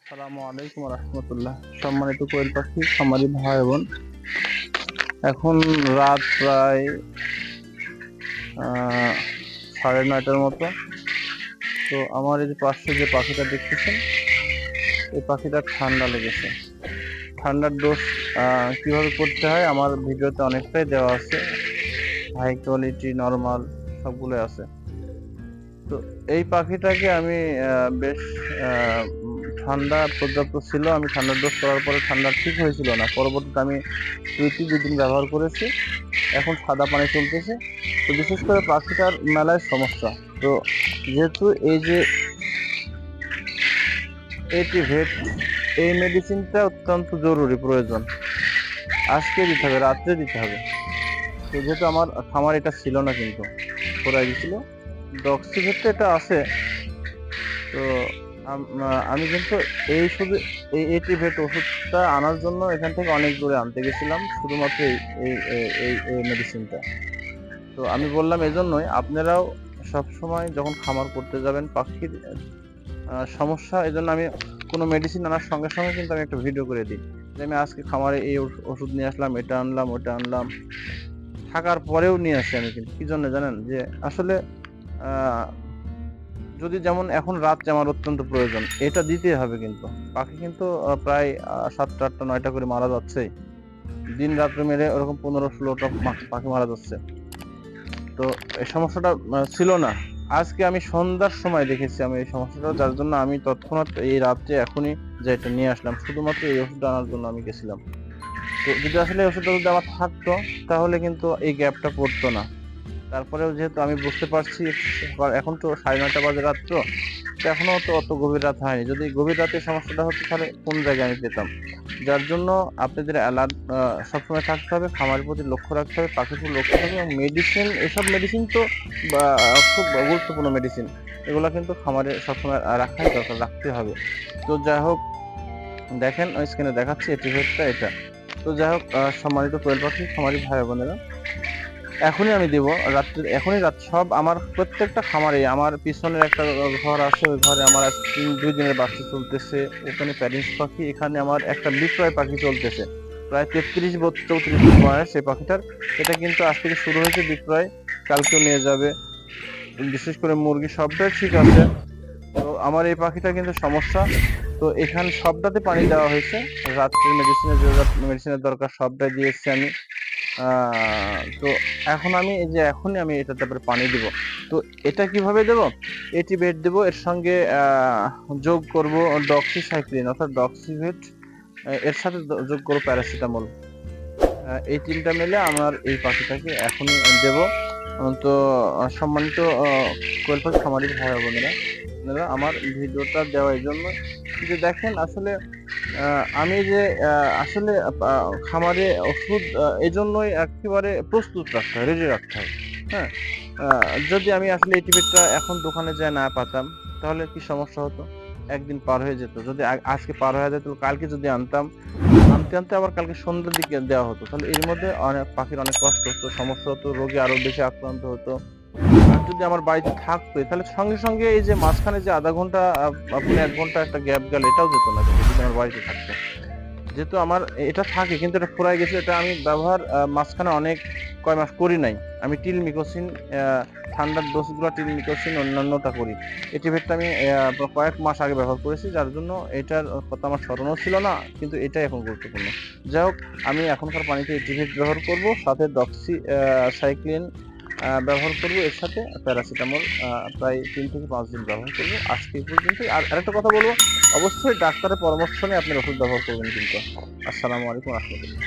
আসসালামু আলাইকুম রহমতুল্লাহ। সম্মানিত কোয়েল পাখি খামারি ভাই বোন, এখন রাত প্রায় 9:30টার মতো। তো আমার এই যে পাশে যে পাখিটা দেখতেছেন, এই পাখিটার ঠান্ডা লেগেছে। ঠান্ডার ডোজ কিভাবে করতে হয় আমার ভিডিওতে অনেকটাই দেওয়া আছে, হাই কোয়ালিটি, নর্মাল সবগুলো আছে। তো এই পাখিটাকে আমি বেশ ঠান্ডা পর্যাপ্ত ছিল, আমি ঠান্ডার ডোজ করার পরে ঠান্ডা ঠিক হয়েছিল না। পরবর্তীতে আমি 2-3 দিন ব্যবহার করেছি, এখন সাদা পানি চলতেছে। তো বিশেষ করে পাখিটার মেলায় সমস্যা। তো যেহেতু এই যে এটিভেট, এই মেডিসিনটা অত্যন্ত জরুরি, প্রয়োজন, আজকে দিতে হবে, রাত্রে দিতে হবে। তো যেহেতু আমার খামার এটা ছিল না, কিন্তু করাই দিছিল, ডক্সিভেটটা এটা আছে। তো আমি কিন্তু এই শুধু এই এটিভেট ওষুধটা আনার জন্য এখান থেকে অনেক দূরে আনতে গেছিলাম, শুধুমাত্র এই এই এই মেডিসিনটা। তো আমি বললাম এজন্যই, আপনারাও সবসময় যখন খামার করতে যাবেন, পাখির সমস্যা, এজন্য আমি কোনো মেডিসিন আনার সঙ্গে সঙ্গে কিন্তু আমি একটা ভিডিও করে দিই যে আমি আজকে খামারে এই ওষুধ নিয়ে আসলাম, এটা আনলাম, ওটা আনলাম। থাকার পরেও নিয়ে আসি আমি, কিন্তু কি জন্য জানেন? যে আসলে যদি যেমন এখন রাত আমার অত্যন্ত প্রয়োজন, এটা দিতে হবে। কিন্তু পাখি কিন্তু প্রায় 7টা, 8টা, 9টা করে মারা যাচ্ছে। দিন রাত্রে মেরে ওরকম 15-16টা পাখি মারা যাচ্ছে। তো এই সমস্যাটা ছিল না। আজকে আমি সন্ধ্যার সময় দেখেছি আমি এই সমস্যাটা, যার জন্য আমি তৎক্ষণাৎ এই রাত্রে এখনই যে এটা নিয়ে আসলাম, শুধুমাত্র এই ওষুধটা আনার জন্য আমি গেছিলাম। তো যদি আসলে এই ওষুধটা যদি আমার থাকতো, তাহলে কিন্তু এই গ্যাপটা পড়তো না। তারপরেও যেহেতু আমি বুঝতে পারছি, এখন তো 9:30 বাজে রাত্র, তো এখনো তো অত গভীর রাত হয়নি। যদি গভীর রাতে সমস্যাটা হতো, তাহলে কোন জায়গায় আমি পেতাম? যার জন্য আপনাদের অ্যালার্ট সবসময় থাকতে হবে, খামারের প্রতি লক্ষ্য রাখতে হবে, পাখির প্রতি লক্ষ্য রাখতে হবে। এবং মেডিসিন, এসব মেডিসিন তো খুব গুরুত্বপূর্ণ মেডিসিন, এগুলো কিন্তু খামারে সবসময় রাখাই দরকার, রাখতে হবে। তো যাই হোক, দেখেন স্ক্রিনে দেখাচ্ছি এটিভেটটা এটা। তো যাই হোক, সম্মানিত কোয়েল পাখি খামারি ভাই বোনেরা, এখনই আমি দেব, রাত্রে এখনই রাত সব আমার প্রত্যেকটা খামারে, আমার পিছনের একটা ঘর আছে, ওই ঘরে আমার 2 দিনের বাচ্চা চলতেছে, ওখানে প্যারেন্টস পাখি, এখানে আমার একটা বিক্রয় পাখি চলতেছে, প্রায় 33-34 দিন বয়স সেই পাখিটার। এটা কিন্তু আজ থেকে শুরু হয়েছে বিক্রয়, কালকেও নিয়ে যাবে। বিশেষ করে মুরগি সবটাই ঠিক আছে। তো আমার এই পাখিটা কিন্তু সমস্যা। তো এখানে সবটাতে পানি দেওয়া হয়েছে, রাত্রের মেডিসিনের যে মেডিসিনের দরকার সবটাই দিয়েছি আমি। তো এখন আমি এই যে এখনই আমি এটা তারপরে পানি দিব। তো এটা কিভাবে দেব? এটিভেট দেব, এর সঙ্গে যোগ করব ডক্সিসাইক্লিন অর্থাৎ ডক্সিভেট, এর সাথে যোগ করব প্যারাসিটামল। এই 3টা মিলে আমার এই পাখিটাকে এখনই দেব। তো সম্মানিত কোয়েল পাখি খামারি ভাই বোনেরা, আপনারা আমার ভিডিওটা দেওয়া এই জন্য যে দেখেন আসলে আমি যে আসলে খামারে ওষুধ এই জন্যই একেবারে প্রস্তুত রাখতে হয়, রেডি রাখতে হয়। হ্যাঁ, যদি আমি আসলে এই টিকিটটা এখন দোকানে যায় না পাতাম, তাহলে কি সমস্যা হতো? একদিন পার হয়ে যেত। যদি আজকে পার হয়ে যেত, কালকে যদি আনতাম, আনতে আনতে আবার কালকে সন্ধ্যার দিকে দেওয়া হতো, তাহলে এর মধ্যে অনেক পাখির অনেক কষ্ট হতো, সমস্যা হতো, রোগে আরো বেশি আক্রান্ত হতো। আর যদি আমার বাড়িতে থাকতো, তাহলে সঙ্গে সঙ্গে এই যে মাঝখানে যে আধা ঘন্টা আপনি 1 ঘন্টা একটা গ্যাপ গেল, এটাও যেত না কিন্তু যদি আমার বাড়িতে থাকতো। যেহেতু আমার এটা থাকে, কিন্তু এটা ফুরাই গেছে, এটা আমি ব্যবহার মাঝখানে অনেক কয় মাস করি নাই। আমি টিলমিকোসিন, ঠান্ডার ডোজগুলো টিলমিকোসিন অন্যান্যটা করি। এটিভেটটা আমি কয়েক মাস আগে ব্যবহার করেছি, যার জন্য এটার কথা আমার স্মরণও ছিল না, কিন্তু এটাই এখন গুরুত্বপূর্ণ। যাই হোক, আমি এখনকার পানিতে এটিভেট ব্যবহার করব, সাথে ডক্সি সাইক্লিন ব্যবহার করব, এর সাথে প্যারাসিটামল প্রায় 3 থেকে 5 দিন ব্যবহার করব। আজকে এই পর্যন্ত। আর আরেকটা কথা বলবো, অবশ্যই ডাক্তারের পরামর্শ নিয়ে আপনার ওষুধ ব্যবহার করবেন কিন্তু। আসসালামু আলাইকুম রহমতুল্লাহ।